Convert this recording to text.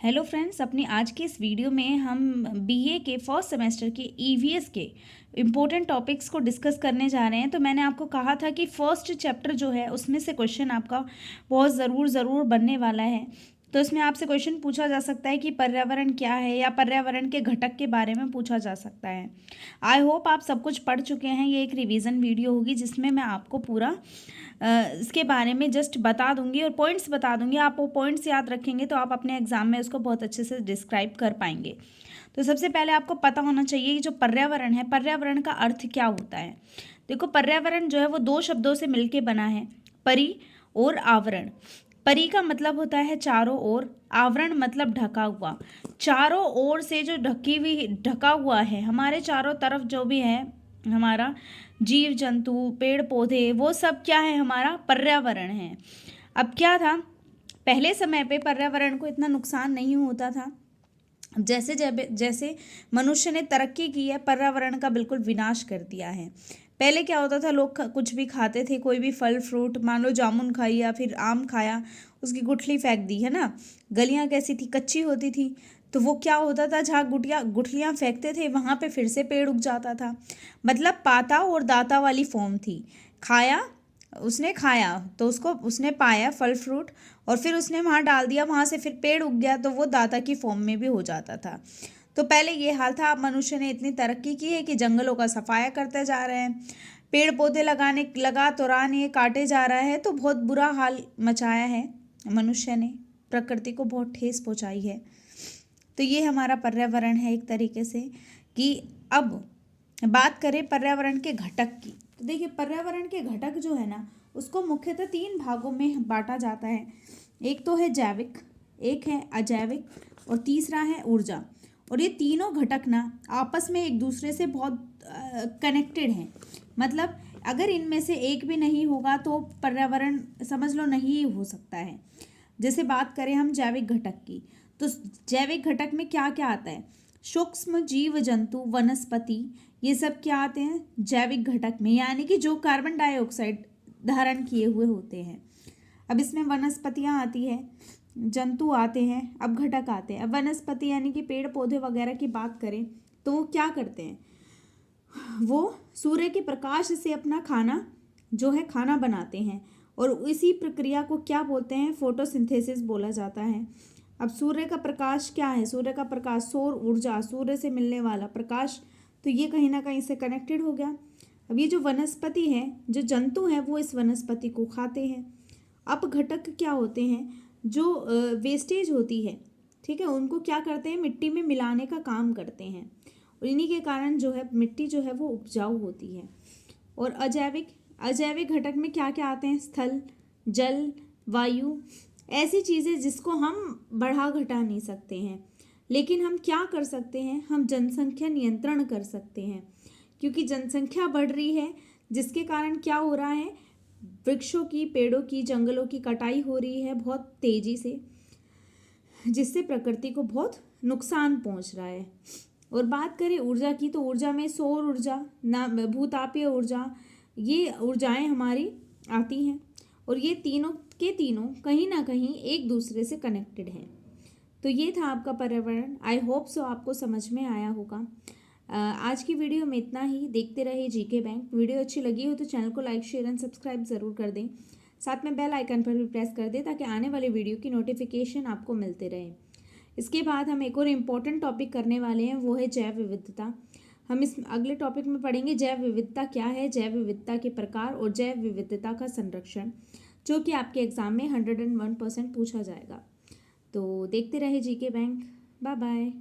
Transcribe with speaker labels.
Speaker 1: Hello friends, अपनी आज के इस वीडियो में हम बीए के फर्स्ट सेमेस्टर के ईवीएस के इम्पोर्टेंट टॉपिक्स को डिस्कस करने जा रहे हैं। तो मैंने आपको कहा था कि फर्स्ट चैप्टर जो है उसमें से क्वेश्चन आपका बहुत ज़रूर बनने वाला है। तो इसमें आपसे क्वेश्चन पूछा जा सकता है कि पर्यावरण क्या है, या पर्यावरण के घटक के बारे में पूछा जा सकता है। आई होप आप सब कुछ पढ़ चुके हैं। ये एक रिवीजन वीडियो होगी जिसमें मैं आपको पूरा इसके बारे में जस्ट बता दूंगी और पॉइंट्स बता दूंगी। आप वो पॉइंट्स याद रखेंगे तो आप अपने एग्जाम में उसको बहुत अच्छे से डिस्क्राइब कर पाएंगे। तो सबसे पहले आपको पता होना चाहिए कि जो पर्यावरण है, पर्यावरण का अर्थ क्या होता है। देखो, पर्यावरण जो है वो दो शब्दों से मिलके बना है, परि और आवरण। परि का मतलब होता है चारों ओर, आवरण मतलब ढका हुआ। चारों ओर से जो ढका हुआ है, हमारे चारों तरफ जो भी है हमारा जीव जंतु पेड़ पौधे, वो सब क्या है, हमारा पर्यावरण है। अब क्या था, पहले समय पे पर्यावरण को इतना नुकसान नहीं होता था। जैसे जैसे मनुष्य ने तरक्की की है, पर्यावरण का बिल्कुल विनाश कर दिया है। पहले क्या होता था, लोग कुछ भी खाते थे, कोई भी फल फ्रूट, मान लो जामुन खाई या फिर आम खाया, उसकी गुठली फेंक दी, है ना। गलियां कैसी थी, कच्ची होती थी। तो वो क्या होता था, जहाँ गुठलियाँ फेंकते थे वहाँ पे फिर से पेड़ उग जाता था। मतलब पाता और दाता वाली फॉर्म थी। खाया, उसने खाया तो उसको उसने पाया फल फ्रूट, और फिर उसने वहाँ डाल दिया, वहाँ से फिर पेड़ उग गया, तो वो दाता की फॉर्म में भी हो जाता था। तो पहले ये हाल था। अब मनुष्य ने इतनी तरक्की की है कि जंगलों का सफाया करते जा रहे हैं, पेड़ पौधे लगा तो रहा नहीं, काटे जा रहा है। तो बहुत बुरा हाल मचाया है मनुष्य ने, प्रकृति को बहुत ठेस पहुंचाई है। तो ये हमारा पर्यावरण है एक तरीके से। कि अब बात करें पर्यावरण के घटक की, तो देखिए पर्यावरण के घटक जो है ना, उसको मुख्यतः तीन भागों में बांटा जाता है। एक तो है जैविक, एक है अजैविक, और तीसरा है ऊर्जा। और ये तीनों घटक ना आपस में एक दूसरे से बहुत कनेक्टेड हैं। मतलब अगर इनमें से एक भी नहीं होगा तो पर्यावरण समझ लो नहीं हो सकता है। जैसे बात करें हम जैविक घटक की, तो जैविक घटक में क्या क्या आता है, सूक्ष्म जीव जंतु वनस्पति, ये सब क्या आते हैं जैविक घटक में, यानी कि जो कार्बन डाइऑक्साइड धारण किए हुए होते हैं। अब इसमें वनस्पतियाँ आती है, जंतु आते हैं, अब घटक आते हैं। अब वनस्पति यानी कि पेड़ पौधे वगैरह की बात करें तो वो क्या करते हैं, वो सूर्य के प्रकाश से अपना खाना जो है खाना बनाते हैं, और इसी प्रक्रिया को क्या बोलते हैं, फोटोसिंथेसिस बोला जाता है। अब सूर्य का प्रकाश क्या है, सूर्य का प्रकाश सौर ऊर्जा, सूर्य से मिलने वाला प्रकाश, तो ये कहीं ना कहीं से कनेक्टेड हो गया। अब ये जो वनस्पति है, जो जंतु हैं, वो इस वनस्पति को खाते हैं। अब घटक क्या होते हैं, जो वेस्टेज होती है, ठीक है, उनको क्या करते हैं, मिट्टी में मिलाने का काम करते हैं, और इन्हीं के कारण जो है मिट्टी जो है वो उपजाऊ होती है। और अजैविक अजैविक घटक में क्या क्या आते हैं, स्थल, जल, वायु, ऐसी चीज़ें जिसको हम बढ़ा घटा नहीं सकते हैं। लेकिन हम क्या कर सकते हैं, हम जनसंख्या नियंत्रण कर सकते हैं, क्योंकि जनसंख्या बढ़ रही है, जिसके कारण क्या हो रहा है, वृक्षों की, पेड़ों की, जंगलों की कटाई हो रही है बहुत तेजी से, जिससे प्रकृति को बहुत नुकसान पहुंच रहा है। और बात करें ऊर्जा की, तो ऊर्जा में सौर ऊर्जा, ना भूतापीय ऊर्जा, ये ऊर्जाएं हमारी आती हैं, और ये तीनों के तीनों कहीं ना कहीं एक दूसरे से कनेक्टेड हैं। तो ये था आपका पर्यावरण। आई होप सो आपको समझ में आया होगा। आज की वीडियो में इतना ही। देखते रहे जीके बैंक। वीडियो अच्छी लगी हो तो चैनल को लाइक शेयर एंड सब्सक्राइब ज़रूर कर दें। साथ में बेल आइकन पर भी प्रेस कर दें ताकि आने वाले वीडियो की नोटिफिकेशन आपको मिलते रहे। इसके बाद हम एक और इम्पॉर्टेंट टॉपिक करने वाले हैं, वो है जैव विविधता। हम इस अगले टॉपिक में पढ़ेंगे जैव विविधता क्या है, जैव विविधता के प्रकार और जैव विविधता का संरक्षण, जो कि आपके एग्जाम में 101% पूछा जाएगा। तो देखते रहे जीके बैंक। Bye bye.